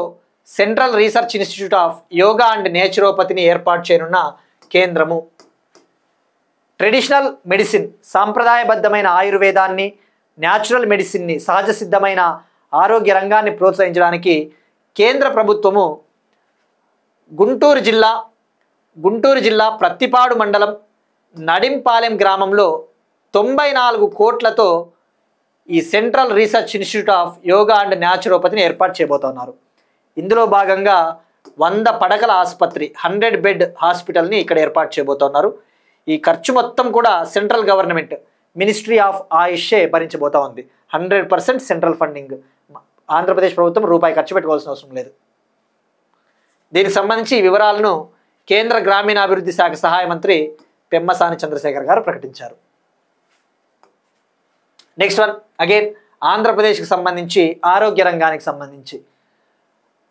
central research institute of yoga and నేచురోపతిని ఏర్పాటు చేయనున్న కేంద్రము. ట్రెడిషనల్ మెడిసిన్, సాంప్రదాయబద్ధమైన ఆయుర్వేదాన్ని, న్యాచురల్ మెడిసిన్ని, సహజ సిద్ధమైన ఆరోగ్య రంగాన్ని ప్రోత్సహించడానికి కేంద్ర ప్రభుత్వము గుంటూరు జిల్లా ప్రత్తిపాడు మండలం నడింపాలెం గ్రామంలో 94 కోట్లతో ఈ central research institute of yoga and న్యాచురోపతిని ఏర్పాటు చేయబోతున్నారు. ఇందులో భాగంగా 100 పడకల ఆసుపత్రి, 100 బెడ్ హాస్పిటల్ని ఇక్కడ ఏర్పాటు చేయబోతున్నారు. ఈ ఖర్చు మొత్తం కూడా సెంట్రల్ గవర్నమెంట్, మినిస్ట్రీ ఆఫ్ ఆయుషే భరించబోతా ఉంది. 100% సెంట్రల్ ఫండింగ్. ఆంధ్రప్రదేశ్ ప్రభుత్వం రూపాయి ఖర్చు పెట్టుకోవాల్సిన అవసరం లేదు. దీనికి సంబంధించి ఈ వివరాలను కేంద్ర గ్రామీణాభివృద్ధి శాఖ సహాయ మంత్రి పెమ్మసాని చంద్రశేఖర్ గారు ప్రకటించారు. నెక్స్ట్ వన్, అగైన్ ఆంధ్రప్రదేశ్కి సంబంధించి ఆరోగ్య రంగానికి సంబంధించి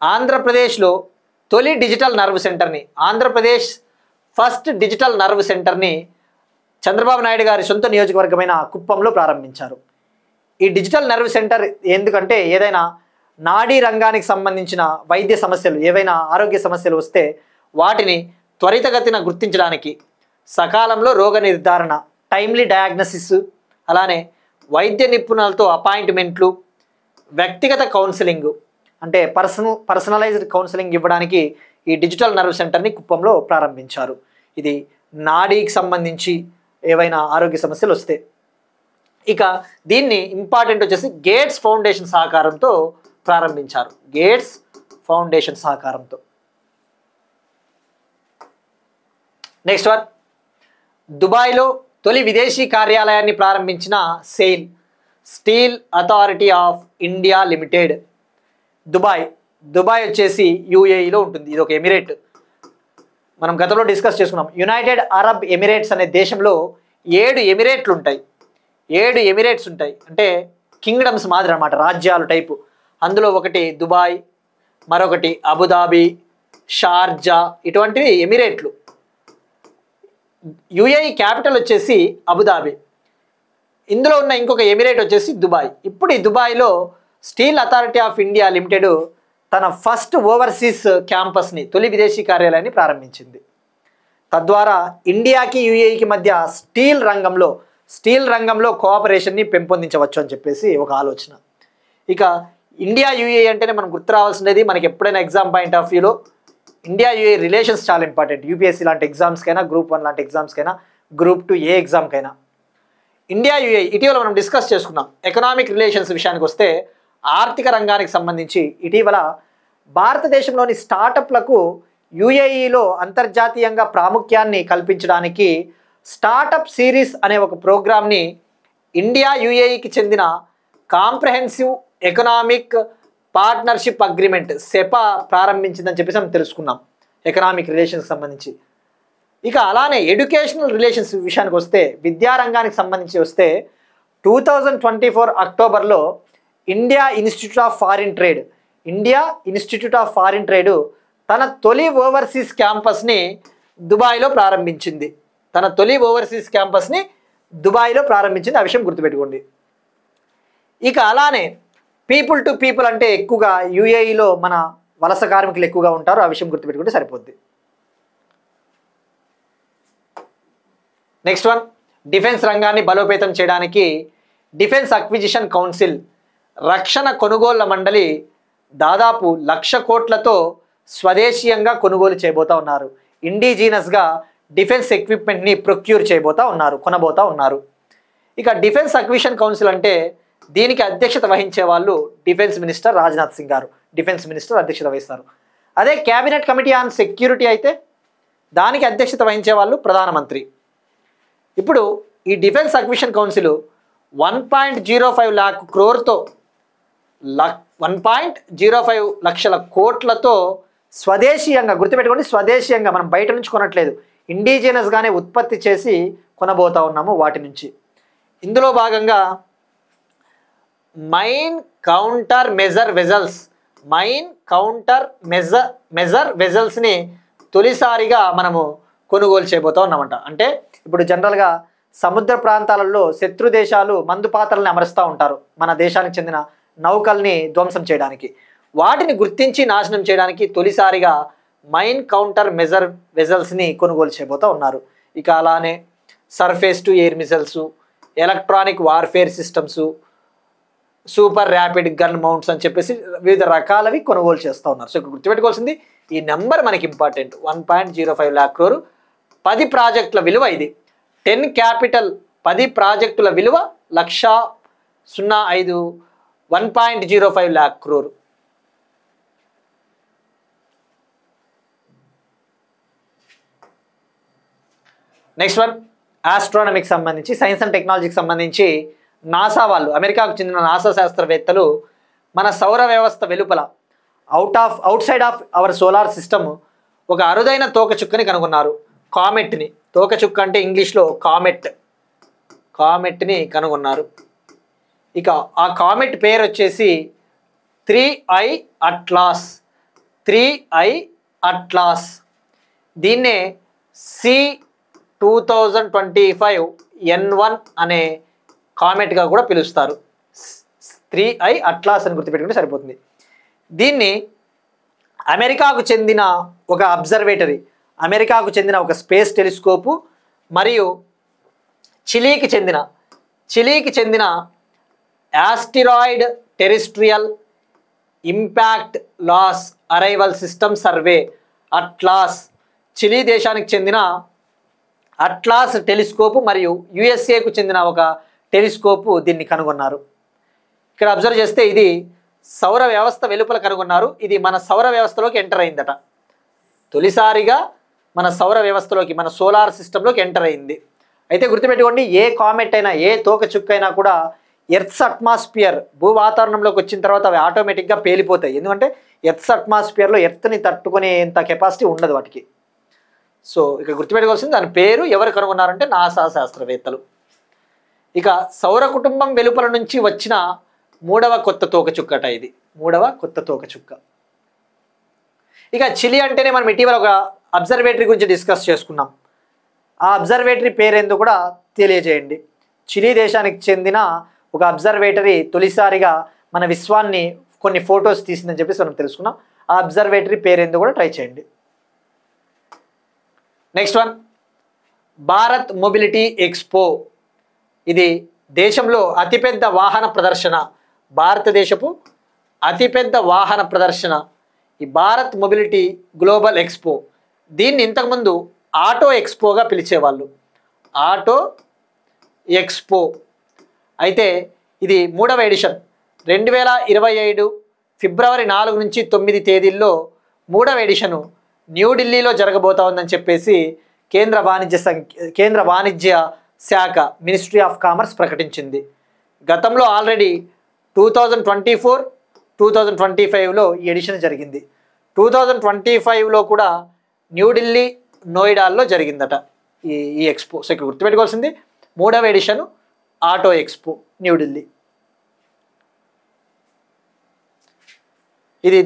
ఆంధ్రప్రదేశ్లో తొలి డిజిటల్ నర్వ్ సెంటర్ని, ఆంధ్రప్రదేశ్ ఫస్ట్ డిజిటల్ నర్వ్ సెంటర్ని చంద్రబాబు నాయుడు గారి సొంత నియోజకవర్గమైన కుప్పంలో ప్రారంభించారు. ఈ డిజిటల్ నర్వ్ సెంటర్ ఎందుకంటే ఏదైనా నాడీ రంగానికి సంబంధించిన వైద్య సమస్యలు, ఏవైనా ఆరోగ్య సమస్యలు వస్తే వాటిని త్వరితగతిన గుర్తించడానికి, సకాలంలో రోగ నిర్ధారణ, టైమ్లీ డయాగ్నసిస్, అలానే వైద్య నిపుణులతో అపాయింట్మెంట్లు, వ్యక్తిగత కౌన్సిలింగ్ అంటే పర్సనలైజ్డ్ కౌన్సిలింగ్ ఇవ్వడానికి ఈ డిజిటల్ నర్వ్ సెంటర్ని కుప్పంలో ప్రారంభించారు. ఇది నాడీకి సంబంధించి ఏవైనా ఆరోగ్య సమస్యలు వస్తే. ఇక దీన్ని ఇంపార్టెంట్ వచ్చేసి గేట్స్ ఫౌండేషన్ సహకారంతో ప్రారంభించారు. గేట్స్ ఫౌండేషన్ సహకారంతో. నెక్స్ట్ వన్, దుబాయ్లో తొలి విదేశీ కార్యాలయాన్ని ప్రారంభించిన SAIL, steel Authority of India limited. Dubai వచ్చేసి యూఏఈలో ఉంటుంది. ఇది ఒక ఎమిరేట్. మనం గతంలో డిస్కస్ చేసుకున్నాం. యునైటెడ్ అరబ్ ఎమిరేట్స్ అనే దేశంలో 7 ఎమిరేట్లు ఉంటాయి. 7 ఎమిరేట్స్ ఉంటాయి. అంటే కింగ్డమ్స్ మాదిరి అన్నమాట, రాజ్యాలు టైపు. అందులో ఒకటి దుబాయ్, మరొకటి అబుదాబి, షార్జా, ఇటువంటివి ఎమిరేట్లు. యుఏఈ క్యాపిటల్ వచ్చేసి అబుదాబి. ఇందులో ఉన్న ఇంకొక ఎమిరేట్ వచ్చేసి దుబాయ్. ఇప్పుడు ఈ దుబాయ్లో steel Authority of India limited తన ఫస్ట్ ఓవర్సీస్ క్యాంపస్ని, తొలి విదేశీ కార్యాలయాన్ని ప్రారంభించింది. తద్వారా ఇండియాకి యుఏఈకి మధ్య స్టీల్ రంగంలో కోఆపరేషన్ని పెంపొందించవచ్చు అని చెప్పేసి ఒక ఆలోచన. ఇక ఇండియా యుఏఈ అంటేనే మనం గుర్తు రావాల్సినది, మనకి ఎప్పుడైనా ఎగ్జామ్ పాయింట్ ఆఫ్ వ్యూలో ఇండియా యుఏఈ రిలేషన్స్ చాలా ఇంపార్టెంట్. యూపీఎస్సీ లాంటి ఎగ్జామ్స్కైనా, గ్రూప్ 1 లాంటి ఎగ్జామ్స్కైనా, గ్రూప్ 2 ఏ ఎగ్జామ్కైనా. ఇండియా యుఏఈ ఇటీవల మనం డిస్కస్ చేసుకున్నాం. ఎకనామిక్ రిలేషన్స్ విషయానికి వస్తే ఆర్థిక రంగానికి సంబంధించి ఇటీవల భారతదేశంలోని స్టార్టప్లకు యుఏఈలో అంతర్జాతీయంగా ప్రాముఖ్యాన్ని కల్పించడానికి స్టార్టప్ సిరీస్ అనే ఒక ప్రోగ్రామ్ని ఇండియా యుఏఈకి చెందిన comprehensive economic partnership agreement CEPA ప్రారంభించిందని చెప్పేసి మనం తెలుసుకున్నాం ఎకనామిక్ రిలేషన్స్కి సంబంధించి. ఇక అలానే ఎడ్యుకేషనల్ రిలేషన్స్ విషయానికి వస్తే, విద్యారంగానికి సంబంధించి వస్తే 2024 అక్టోబర్లో India institute of foreign trade తన తొలి ఓవర్సీస్ క్యాంపస్ని దుబాయ్లో ప్రారంభించింది. ఆ విషయం గుర్తుపెట్టుకోండి. ఇక అలానే పీపుల్ టు పీపుల్ అంటే ఎక్కువగా యుఏఈలో మన వలస కార్మికులు ఎక్కువగా ఉంటారు. ఆ విషయం గుర్తుపెట్టుకుంటే సరిపోద్ది. నెక్స్ట్ వన్, డిఫెన్స్ రంగాన్ని బలోపేతం చేయడానికి డిఫెన్స్ అక్విజిషన్ కౌన్సిల్, రక్షణ కొనుగోళ్ల మండలి దాదాపు 1,00,000 కోట్లతో స్వదేశీయంగా కొనుగోలు చేయబోతా ఉన్నారు. ఇండిజీనస్గా డిఫెన్స్ ఎక్విప్మెంట్ని కొనబోతా ఉన్నారు. ఇక డిఫెన్స్ అక్విజిషన్ కౌన్సిల్ అంటే దీనికి అధ్యక్షత వహించే వాళ్ళు డిఫెన్స్ మినిస్టర్ రాజ్నాథ్ సింగ్ గారు అధ్యక్షత వహిస్తారు. అదే క్యాబినెట్ కమిటీ ఆన్ సెక్యూరిటీ అయితే దానికి అధ్యక్షత వహించే వాళ్ళు ప్రధానమంత్రి. ఇప్పుడు ఈ defence acquisition council 1.05 lakh crore 1.05 లక్షల కోట్లతో స్వదేశీయంగా, గుర్తుపెట్టుకోండి, స్వదేశీయంగా, మనం బయట నుంచి కొనట్లేదు, ఇండిజినస్గానే ఉత్పత్తి చేసి కొనబోతా ఉన్నాము వాటి నుంచి. ఇందులో భాగంగా మైన్ కౌంటర్ మెజర్ వెజల్స్ని తొలిసారిగా మనము కొనుగోలు చేయబోతా ఉన్నామంట. అంటే ఇప్పుడు జనరల్గా సముద్ర ప్రాంతాలలో శత్రు దేశాలు మందు పాత్రల్ని అమరుస్తూ ఉంటారు మన దేశానికి చెందిన నౌకల్ని ధ్వంసం చేయడానికి. వాటిని గుర్తించి నాశనం చేయడానికి తొలిసారిగా మైన్ కౌంటర్ మెజర్ వెజల్స్ని కొనుగోలు చేయబోతూ ఉన్నారు. ఇక అలానే surface to air missiles, electronic warfare systems, super rapid gun mounts అని చెప్పేసి వివిధ రకాలవి కొనుగోలు చేస్తూ ఉన్నారు. సో ఇక్కడ గుర్తుపెట్టుకోవాల్సింది ఈ నెంబర్ మనకి ఇంపార్టెంట్. 1.05 lakh crore, 10 ప్రాజెక్టుల విలువ ఇది. 10 క్యాపిటల్ 10 ప్రాజెక్టుల విలువ 1.05 lakh crore. నెక్స్ట్ వన్, ఆస్ట్రానమీకి సంబంధించి, సైన్స్ అండ్ టెక్నాలజీకి సంబంధించి నాసా వాళ్ళు, అమెరికాకు చెందిన నాసా శాస్త్రవేత్తలు మన సౌర వ్యవస్థ వెలుపల out side of our solar system ఒక అరుదైన తోకచుక్కని కనుగొన్నారు. కామెట్ని, తోకచుక్క అంటే ఇంగ్లీష్లో కామెట్ని కనుగొన్నారు. ఇక ఆ కామెట్ పేరు వచ్చేసి 3I అట్లాస్. దీన్నే C2025 N1 అనే కామెట్గా కూడా పిలుస్తారు. 3I అట్లాస్ అని గుర్తుపెట్టుకుంటే సరిపోతుంది. దీన్ని అమెరికాకు చెందిన ఒక అబ్జర్వేటరీ, అమెరికాకు చెందిన ఒక స్పేస్ టెలిస్కోపు మరియు చిలీకి చెందిన asteroid terrestrial impact last arrival system survey Atlas, Chile దేశానికి చెందిన అట్లాస్ టెలిస్కోపు మరియు యుఎస్ఏకు చెందిన ఒక టెలిస్కోపు దీన్ని కనుగొన్నారు. ఇక్కడ అబ్జర్వ్ చేస్తే ఇది సౌర వ్యవస్థ వెలుపల కనుగొన్నారు. ఇది మన సౌర వ్యవస్థలోకి ఎంటర్ అయిందట. తొలిసారిగా మన సౌర వ్యవస్థలోకి, మన సోలార్ సిస్టంలోకి ఎంటర్ అయింది. అయితే గుర్తుపెట్టుకోండి, ఏ కామెట్ అయినా, ఏ తోకచుక్కైనా కూడా ఎర్త్స్ అట్మాస్ఫియర్, భూ వాతావరణంలోకి వచ్చిన తర్వాత అవి ఆటోమేటిక్గా పేలిపోతాయి. ఎందుకంటే ఎర్త్స్ అట్మాస్ఫియర్లో ఎర్త్ని తట్టుకునేంత కెపాసిటీ ఉండదు వాటికి. సో ఇక గుర్తుపెట్టుకోవాల్సింది, దాని పేరు ఎవరు కనుగొన్నారంటే నాసా శాస్త్రవేత్తలు. ఇక సౌర కుటుంబం వెలుపల నుంచి వచ్చిన 3వ కొత్త తోకచుక్కట ఇది, 3వ కొత్త తోకచుక్క. ఇక చిలీ అంటేనే మనం ఇటీవల ఒక అబ్జర్వేటరీ గురించి డిస్కస్ చేసుకున్నాం. ఆ అబ్జర్వేటరీ పేరేందో కూడా తెలియజేయండి. చిలీ దేశానికి చెందిన ఒక అబ్జర్వేటరీ తొలిసారిగా మన విశ్వాన్ని కొన్ని ఫొటోస్ తీసిందని చెప్పేసి మనం తెలుసుకున్నాం. ఆ అబ్జర్వేటరీ పేరేందో కూడా ట్రై చేయండి. Next one, Bharat mobility expo. ఇది దేశంలో అతిపెద్ద వాహన ప్రదర్శన, భారతదేశపు అతిపెద్ద వాహన ప్రదర్శన ఈ భారత్ మొబిలిటీ గ్లోబల్ ఎక్స్పో. దీన్ని ఇంతకుముందు ఆటో ఎక్స్పోగా పిలిచేవాళ్ళు, ఆటో ఎక్స్పో. అయితే ఇది 3వ ఎడిషన్ 2025 ఫిబ్రవరి 4 నుంచి 9 తేదీల్లో 3వ ఎడిషను న్యూఢిల్లీలో జరగబోతా ఉందని చెప్పేసి కేంద్ర వాణిజ్య శాఖ మినిస్ట్రీ ఆఫ్ కామర్స్ ప్రకటించింది. గతంలో ఆల్రెడీ 2024, 2025లో ఈ ఎడిషన్ జరిగింది. 2025లో కూడా న్యూఢిల్లీ, నోయిడాల్లో జరిగిందట ఈ ఎక్స్పో. సో ఇక్కడ గుర్తుపెట్టుకోవాల్సింది 3వ ఎడిషను ఆటో ఎక్స్పో న్యూఢిల్లీ.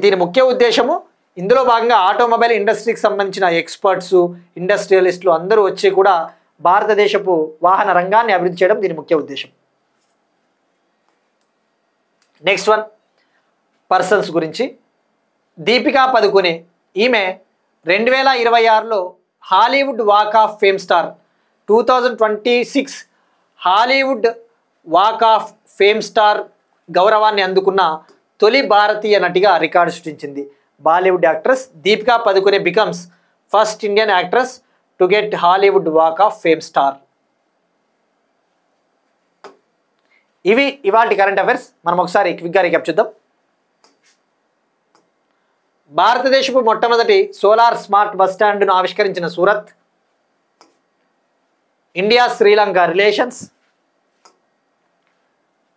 దీని ముఖ్య ఉద్దేశము, ఇందులో భాగంగా ఆటోమొబైల్ ఇండస్ట్రీకి సంబంధించిన ఎక్స్పర్ట్స్, ఇండస్ట్రియలిస్టులు అందరూ వచ్చి కూడా భారతదేశపు వాహన రంగాన్ని అభివృద్ధి చేయడం దీని ముఖ్య ఉద్దేశం. నెక్స్ట్ వన్, పర్సన్స్ గురించి. దీపికా పదుకునే, ఈమె 2026లో Hollywood walk of fame star, 2026 Hollywood walk of fame star గౌరవాన్ని అందుకున్న తొలి భారతీయ నటిగా రికార్డు సృష్టించింది. Bollywood actress Deepika Padukone becomes first Indian actress to get Hollywood walk of fame star. ఇవి ఇవాల్టి కరెంట్ అఫైర్స్. మనం ఒకసారి క్విక్గా రీక్యాప్ చూద్దాం. భారతదేశపు మొట్టమొదటి సోలార్ స్మార్ట్ బస్ స్టాండ్ను ఆవిష్కరించిన Surat. India Sri Lanka relations.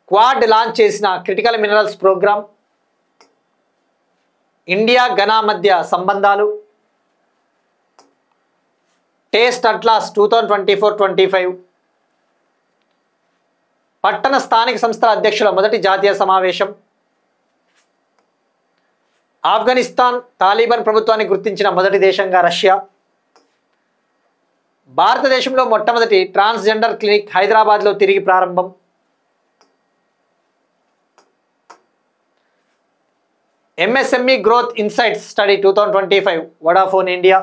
Quad launch చేసిన critical minerals programme. India Ghana మధ్య సంబంధాలు. Taste atlas 2024-25. పట్టణ స్థానిక సంస్థల అధ్యక్షుల మొదటి జాతీయ సమావేశం. ఆఫ్ఘనిస్తాన్ తాలిబాన్ ప్రభుత్వాన్ని గుర్తించిన మొదటి దేశంగా రష్యా. భారతదేశంలో మొట్టమొదటి ట్రాన్స్జెండర్ క్లినిక్ హైదరాబాద్లో తిరిగి ప్రారంభం. MSME growth insights study 2025 Vodafone India.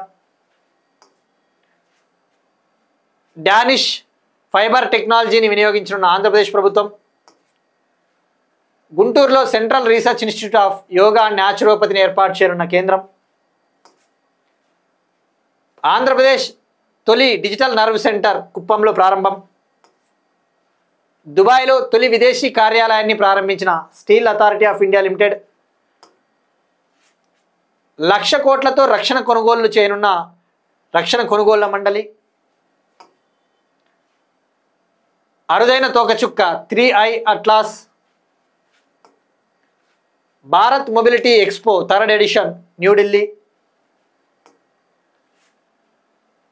Danish fibre టెక్నాలజీని వినియోగించనున్న ఆంధ్రప్రదేశ్ ప్రభుత్వం. గుంటూరులో central research institute of yoga and న్యాచురోపతిని ఏర్పాటు చేయనున్న కేంద్రం. ఆంధ్రప్రదేశ్ తొలి డిజిటల్ నర్వ్ సెంటర్ కుప్పంలో ప్రారంభం. దుబాయ్లో తొలి విదేశీ కార్యాలయాన్ని ప్రారంభించిన Steel Authority of India Limited. 1,00,000 కోట్లతో రక్షణ కొనుగోళ్లు చేయనున్న రక్షణ కొనుగోళ్ల మండలి. అరుదైన తోకచుక్క 3i Atlas. Bharat mobility expo 3rd edition New Delhi.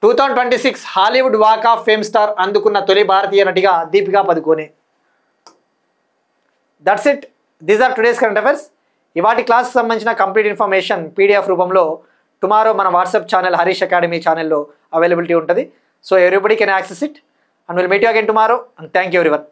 2026 Hollywood walk of fame star అందుకున్న తొలి భారతీయ నటిగా Deepika Padukone. That's it. These are today's current affairs. ఇవాటి క్లాస్కి సంబంధించిన కంప్లీట్ ఇన్ఫర్మేషన్ పీడిఎఫ్ రూపంలో టుమారో మన వాట్సాప్ ఛానల్ హరీష్ అకాడమీ ఛానల్లో అవైలబిలిటీ ఉంటుంది. So everybody can access it and we'll meet you again tomorrow and thank you everyone.